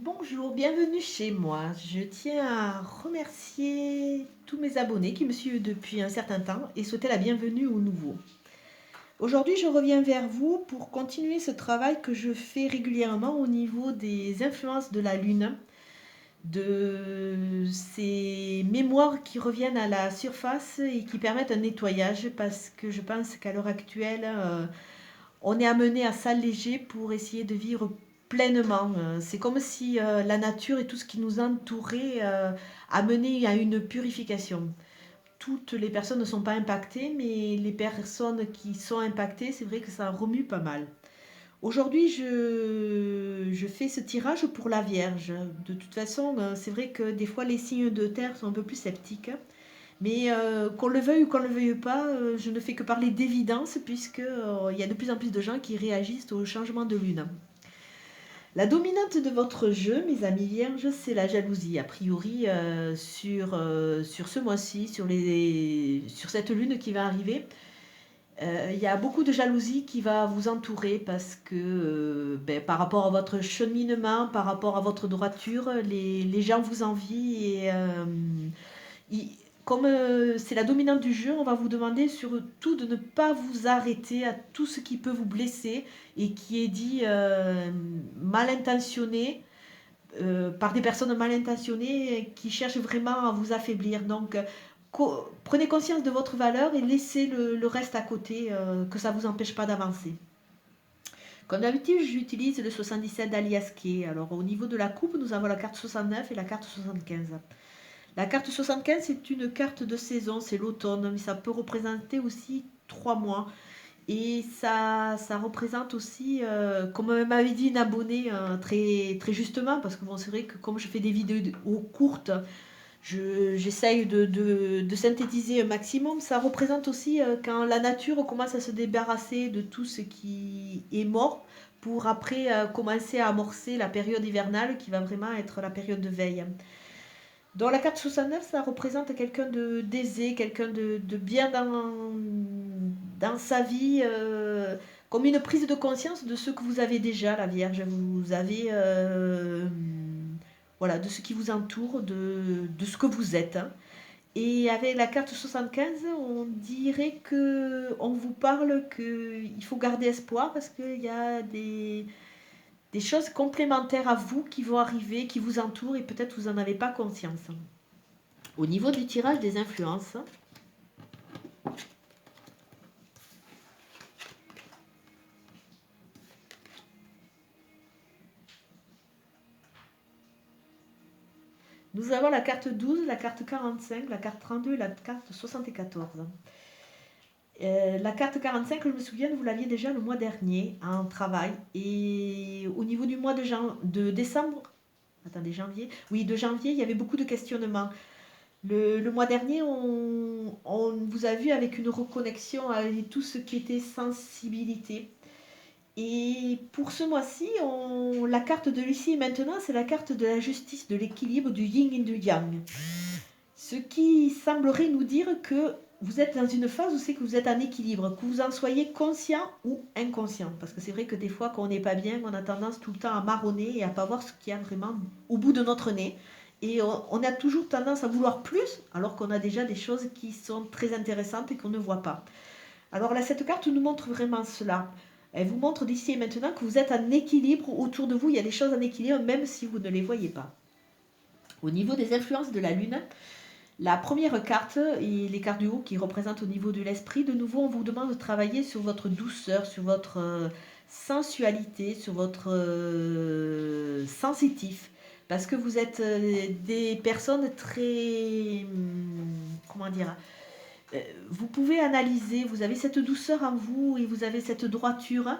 Bonjour, bienvenue chez moi. Je tiens à remercier tous mes abonnés qui me suivent depuis un certain temps et souhaiter la bienvenue aux nouveaux. Aujourd'hui, je reviens vers vous pour continuer ce travail que je fais régulièrement au niveau des influences de la Lune, de ces mémoires qui reviennent à la surface et qui permettent un nettoyage parce que je pense qu'à l'heure actuelle, on est amené à s'alléger pour essayer de vivre pleinement. C'est comme si la nature et tout ce qui nous entourait a mené à une purification. Toutes les personnes ne sont pas impactées, mais les personnes qui sont impactées, c'est vrai que ça remue pas mal. Aujourd'hui, je fais ce tirage pour la Vierge. De toute façon, c'est vrai que des fois, les signes de terre sont un peu plus sceptiques. Mais qu'on le veuille ou qu'on ne le veuille pas, je ne fais que parler d'évidence puisque il y a de plus en plus de gens qui réagissent au changement de lune. La dominante de votre jeu, mes amis vierges, c'est la jalousie. A priori, sur ce mois-ci, sur cette lune qui va arriver, il y a beaucoup de jalousie qui va vous entourer parce que par rapport à votre cheminement, par rapport à votre droiture, les gens vous envient et il- comme c'est la dominante du jeu, on va vous demander surtout de ne pas vous arrêter à tout ce qui peut vous blesser et qui est dit mal intentionné par des personnes mal intentionnées qui cherchent vraiment à vous affaiblir. Donc, prenez conscience de votre valeur et laissez le reste à côté, que ça ne vous empêche pas d'avancer. Comme d'habitude, j'utilise le 77 d'Alias Key. Alors, au niveau de la coupe, nous avons la carte 69 et la carte 75. La carte 75, c'est une carte de saison, c'est l'automne, mais ça peut représenter aussi 3 mois. Et ça représente aussi, comme m'avait dit une abonnée très, très justement, parce que bon, c'est vrai que comme je fais des vidéos courtes, j'essaye de synthétiser un maximum. Ça représente aussi quand la nature commence à se débarrasser de tout ce qui est mort pour après commencer à amorcer la période hivernale qui va vraiment être la période de veille. Dans la carte 69, ça représente quelqu'un d'aisé, quelqu'un de bien dans sa vie, comme une prise de conscience de ce que vous avez déjà, la Vierge. Vous avez, voilà, de ce qui vous entoure, de ce que vous êtes, hein. Et avec la carte 75, on dirait que on vous parle qu'il faut garder espoir parce qu'il y a des choses complémentaires à vous qui vont arriver, qui vous entourent et peut-être vous n'en avez pas conscience. Au niveau du tirage des influences, nous avons la carte 12, la carte 45, la carte 32 et la carte 74. La carte 45, je me souviens, vous l'aviez déjà le mois dernier en travail. Et au niveau du mois de décembre, attendez, janvier, oui, de janvier, il y avait beaucoup de questionnements. Le mois dernier, on vous a vu avec une reconnexion avec tout ce qui était sensibilité. Et pour ce mois-ci, la carte de l'ici et maintenant, c'est la carte de la justice, de l'équilibre, du yin et du yang. Ce qui semblerait nous dire que vous êtes dans une phase où c'est que vous êtes en équilibre, que vous en soyez conscient ou inconscient. Parce que c'est vrai que des fois, quand on n'est pas bien, on a tendance tout le temps à marronner et à pas voir ce qu'il y a vraiment au bout de notre nez. Et on a toujours tendance à vouloir plus, alors qu'on a déjà des choses qui sont très intéressantes et qu'on ne voit pas. Alors là, cette carte nous montre vraiment cela. Elle vous montre d'ici et maintenant que vous êtes en équilibre autour de vous. Il y a des choses en équilibre même si vous ne les voyez pas. Au niveau des influences de la Lune, la première carte et les cartes du haut qui représentent au niveau de l'esprit, de nouveau, on vous demande de travailler sur votre douceur, sur votre sensualité, sur votre sensitif. Parce que vous êtes des personnes très... comment dire, vous pouvez analyser, vous avez cette douceur en vous et vous avez cette droiture.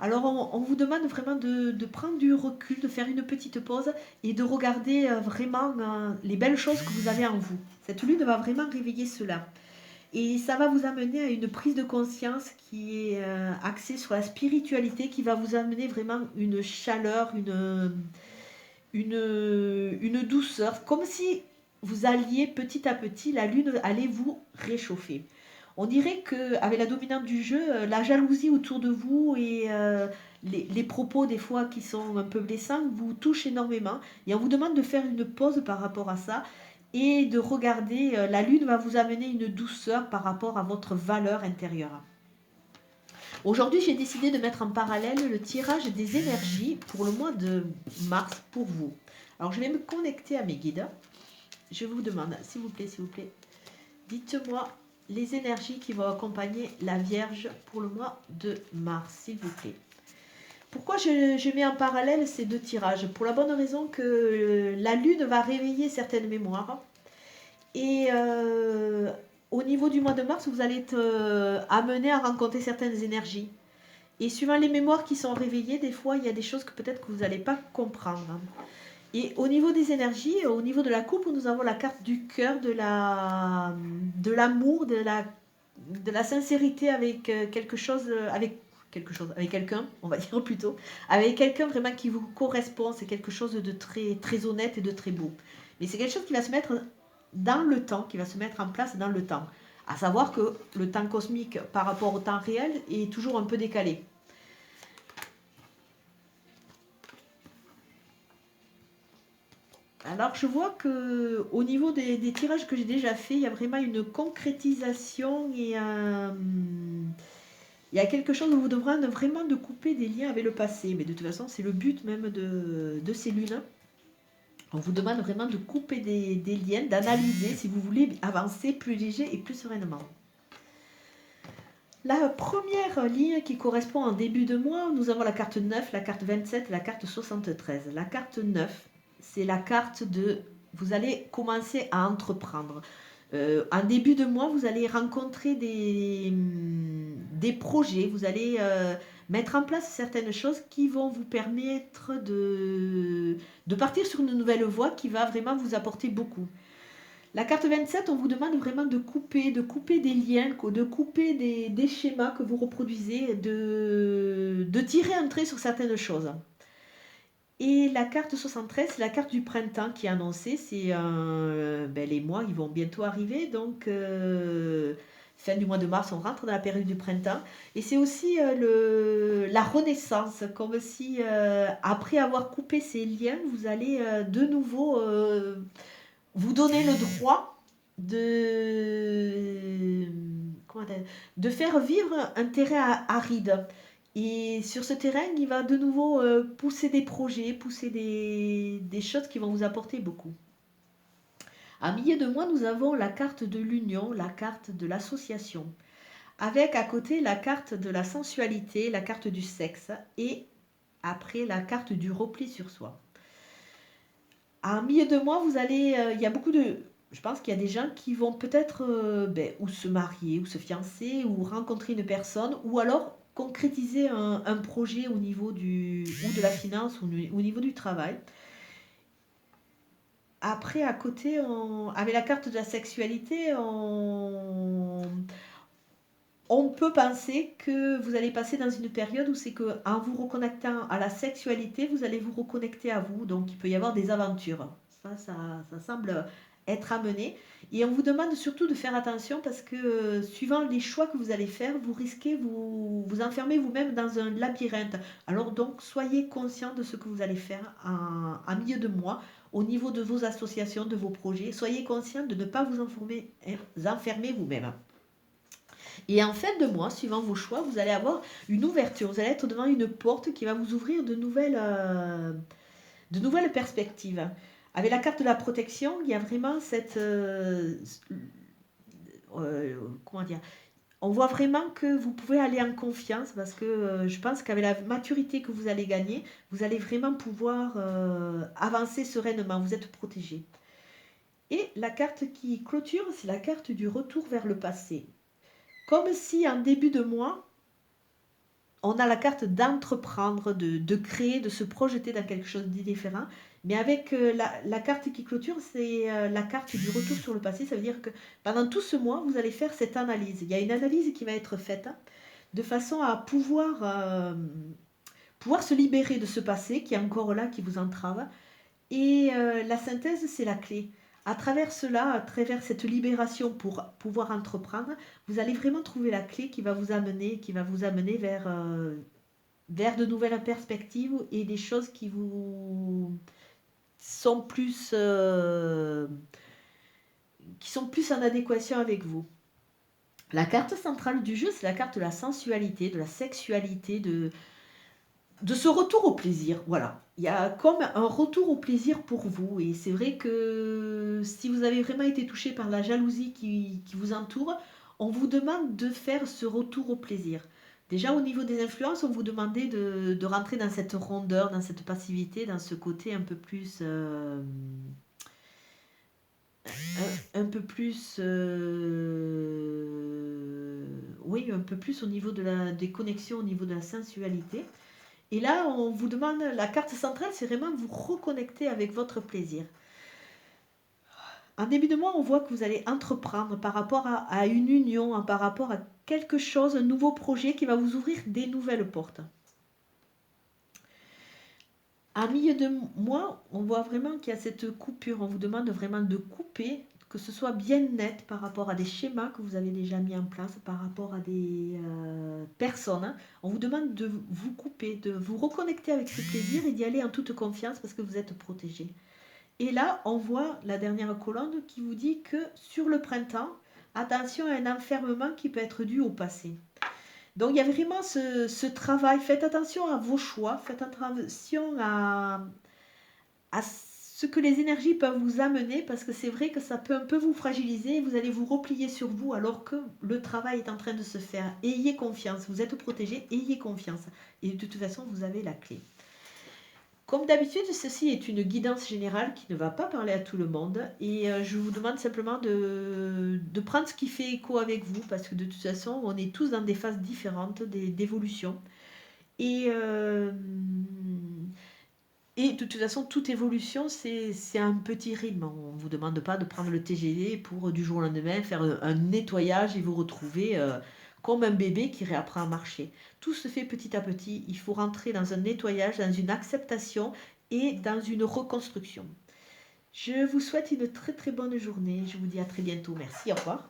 Alors on vous demande vraiment de prendre du recul, de faire une petite pause et de regarder vraiment les belles choses que vous avez en vous. Cette lune va vraiment réveiller cela. Et ça va vous amener à une prise de conscience qui est axée sur la spiritualité, qui va vous amener vraiment une chaleur, une douceur, comme si vous alliez petit à petit, la lune allait vous réchauffer. On dirait qu'avec la dominante du jeu, la jalousie autour de vous et les propos des fois qui sont un peu blessants vous touchent énormément. Et on vous demande de faire une pause par rapport à ça et de regarder, la lune va vous amener une douceur par rapport à votre valeur intérieure. Aujourd'hui, j'ai décidé de mettre en parallèle le tirage des énergies pour le mois de mars pour vous. Alors, je vais me connecter à mes guides. Je vous demande, s'il vous plaît, dites-moi les énergies qui vont accompagner la Vierge pour le mois de mars, s'il vous plaît. Pourquoi je mets en parallèle ces deux tirages? Pour la bonne raison que la Lune va réveiller certaines mémoires. Et au niveau du mois de mars, vous allez être amené à rencontrer certaines énergies. Et suivant les mémoires qui sont réveillées, des fois, il y a des choses que peut-être que vous n'allez pas comprendre. Et au niveau des énergies, au niveau de la coupe, nous avons la carte du cœur, de l'amour, de la sincérité avec quelque chose, avec quelqu'un, on va dire plutôt, avec quelqu'un vraiment qui vous correspond. C'est quelque chose de très, très honnête et de très beau. Mais c'est quelque chose qui va se mettre dans le temps, qui va se mettre en place dans le temps. À savoir que le temps cosmique par rapport au temps réel est toujours un peu décalé. Alors je vois que au niveau des tirages que j'ai déjà fait, il y a vraiment une concrétisation et il y a quelque chose où vous devrez vraiment de couper des liens avec le passé. Mais de toute façon, c'est le but même de ces lunes. On vous demande vraiment de couper des liens, d'analyser si vous voulez avancer plus léger et plus sereinement. La première ligne qui correspond en début de mois, nous avons la carte 9, la carte 27 et la carte 73. La carte 9, c'est la carte de... Vous allez commencer à entreprendre. En début de mois, vous allez rencontrer des projets, vous allez mettre en place certaines choses qui vont vous permettre de partir sur une nouvelle voie qui va vraiment vous apporter beaucoup. La carte 27, on vous demande vraiment de couper des liens, de couper des schémas que vous reproduisez, de tirer un trait sur certaines choses. Et la carte 73, c'est la carte du printemps qui est annoncée. C'est les mois, ils vont bientôt arriver. Donc, fin du mois de mars, on rentre dans la période du printemps. Et c'est aussi la renaissance, comme si, après avoir coupé ces liens, vous allez de nouveau vous donner le droit de faire vivre un terrain aride. Et sur ce terrain, il va de nouveau pousser des projets, pousser des choses qui vont vous apporter beaucoup. À milieu de mois, nous avons la carte de l'union, la carte de l'association, avec à côté la carte de la sensualité, la carte du sexe, et après la carte du repli sur soi. À milieu de mois, vous allez, il y a beaucoup de... Je pense qu'il y a des gens qui vont peut-être ou se marier, ou se fiancer, ou rencontrer une personne, ou alors concrétiser un projet au niveau ou de la finance, ou au niveau du travail. Après, à côté, avec la carte de la sexualité, on peut penser que vous allez passer dans une période où c'est qu'en vous reconnectant à la sexualité, vous allez vous reconnecter à vous. Donc, il peut y avoir des aventures. Ça semble être amené. Et on vous demande surtout de faire attention parce que suivant les choix que vous allez faire, vous risquez vous enfermer vous-même dans un labyrinthe. Alors donc, soyez conscient de ce que vous allez faire en milieu de mois au niveau de vos associations, de vos projets. Soyez conscient de ne pas vous enfermer vous-même. Et en fin de mois, suivant vos choix, vous allez avoir une ouverture. Vous allez être devant une porte qui va vous ouvrir de nouvelles perspectives. Avec la carte de la protection, il y a vraiment cette... comment dire? On voit vraiment que vous pouvez aller en confiance parce que je pense qu'avec la maturité que vous allez gagner, vous allez vraiment pouvoir avancer sereinement. Vous êtes protégé. Et la carte qui clôture, c'est la carte du retour vers le passé. Comme si en début de mois, on a la carte d'entreprendre, de créer, de se projeter dans quelque chose de différent. Mais avec la carte qui clôture, c'est la carte du retour sur le passé. Ça veut dire que pendant tout ce mois, vous allez faire cette analyse. Il y a une analyse qui va être faite de façon à pouvoir se libérer de ce passé qui est encore là, qui vous entrave. Et la synthèse, c'est la clé. À travers cela, à travers cette libération pour pouvoir entreprendre, vous allez vraiment trouver la clé qui va vous amener vers vers de nouvelles perspectives et des choses qui vous sont plus en adéquation avec vous. La carte centrale du jeu, c'est la carte de la sensualité, de la sexualité, de ce retour au plaisir. Voilà. Il y a comme un retour au plaisir pour vous. Et c'est vrai que si vous avez vraiment été touché par la jalousie qui vous entoure, on vous demande de faire ce retour au plaisir. Déjà au niveau des influences, on vous demandait de rentrer dans cette rondeur, dans cette passivité, dans ce côté un peu plus... un peu plus... oui, un peu plus au niveau des connexions, au niveau de la sensualité. Et là, on vous demande, la carte centrale, c'est vraiment vous reconnecter avec votre plaisir. En début de mois, on voit que vous allez entreprendre par rapport à une union, par rapport à quelque chose, un nouveau projet qui va vous ouvrir des nouvelles portes. En milieu de mois, on voit vraiment qu'il y a cette coupure. On vous demande vraiment de couper, que ce soit bien net par rapport à des schémas que vous avez déjà mis en place, par rapport à des personnes. On vous demande de vous couper, de vous reconnecter avec ce plaisir et d'y aller en toute confiance parce que vous êtes protégé. Et là, on voit la dernière colonne qui vous dit que sur le printemps, attention à un enfermement qui peut être dû au passé. Donc il y a vraiment ce travail, faites attention à vos choix, faites attention à ce que les énergies peuvent vous amener, parce que c'est vrai que ça peut un peu vous fragiliser, et vous allez vous replier sur vous alors que le travail est en train de se faire. Ayez confiance, vous êtes protégé, ayez confiance. Et de toute façon, vous avez la clé. Comme d'habitude, ceci est une guidance générale qui ne va pas parler à tout le monde. Et je vous demande simplement de prendre ce qui fait écho avec vous, parce que de toute façon, on est tous dans des phases différentes d'évolution. Et, et de toute façon, toute évolution, c'est un petit rythme. On ne vous demande pas de prendre le TGV pour du jour au lendemain faire un nettoyage et vous retrouver comme un bébé qui réapprend à marcher. Tout se fait petit à petit. Il faut rentrer dans un nettoyage, dans une acceptation et dans une reconstruction. Je vous souhaite une très très bonne journée. Je vous dis à très bientôt. Merci, au revoir.